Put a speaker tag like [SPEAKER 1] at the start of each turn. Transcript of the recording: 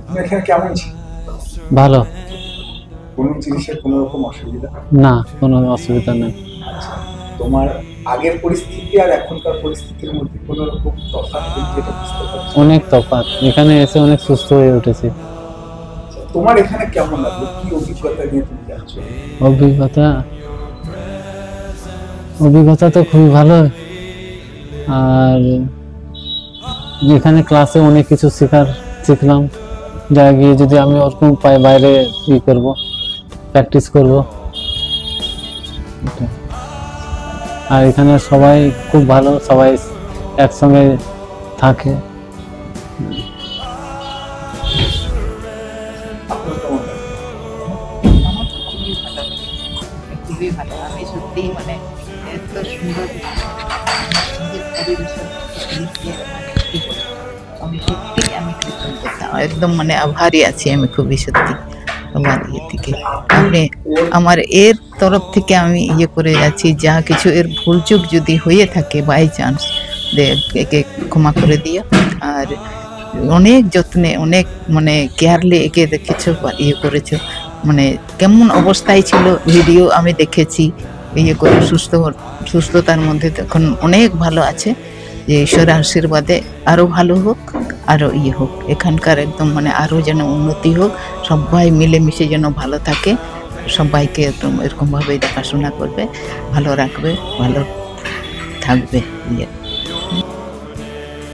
[SPEAKER 1] তুমি এখানে কেমন ছিল?
[SPEAKER 2] ভালো।
[SPEAKER 1] কোনো জিনিসের কোনো রকম অসুবিধা?
[SPEAKER 2] না, কোনো অসুবিধা নেই।
[SPEAKER 1] আচ্ছা, তোমার আগের পরিস্থিতি আর এখনকার পরিস্থিতির মধ্যে কোনো রকম তফাৎ তুমি যেটা বুঝতে পারছো?
[SPEAKER 2] অনেক তফাৎ, এখানে এসে অনেক সুস্থ হয়ে উঠেছি।
[SPEAKER 1] তোমার এখানে কেমন লাগলো, কি অভিজ্ঞতা নিয়ে তুমি যাচ্ছ?
[SPEAKER 2] অভিজ্ঞতা তো খুবই ভালো। আর এখানে ক্লাসে অনেক কিছু শিখলাম, যা গিয়ে যদি আমি ওরকম পাই বাইরে করব, প্র্যাকটিস করব। আর এখানে সবাই খুব ভালো, সবাই একসঙ্গে থাকে।
[SPEAKER 3] খুবই ভালো। আমি সত্যি মানে এত সুন্দর আমি সত্যি আমি একদম মানে আভারী আছি আমি খুবই সত্যি তোমার থেকে। আপনি আমার এর তরফ থেকে আমি করে যাচ্ছি, যা কিছু এর ভুলচুক যদি হয়ে থাকে বাই চান্স, একে ক্ষমা করে দিও। আর অনেক যত্নে অনেক মানে কেয়ারলি একে দেখেছো করেছো, মানে কেমন অবস্থায় ছিল ভিডিও আমি দেখেছি, করে সুস্থতার মধ্যে তখন অনেক ভালো আছে। যে ঈশ্বরের আশীর্বাদে আরো ভালো হোক, আরো হোক এখানকার একদম মানে আরো যেন উন্নতি হোক, সবাই মিলেমিশে যেন ভালো থাকে, সবাইকে একদম এরকম ভাবে দেখাশোনা করবে, ভালো রাখবে, ভালো থাকবে।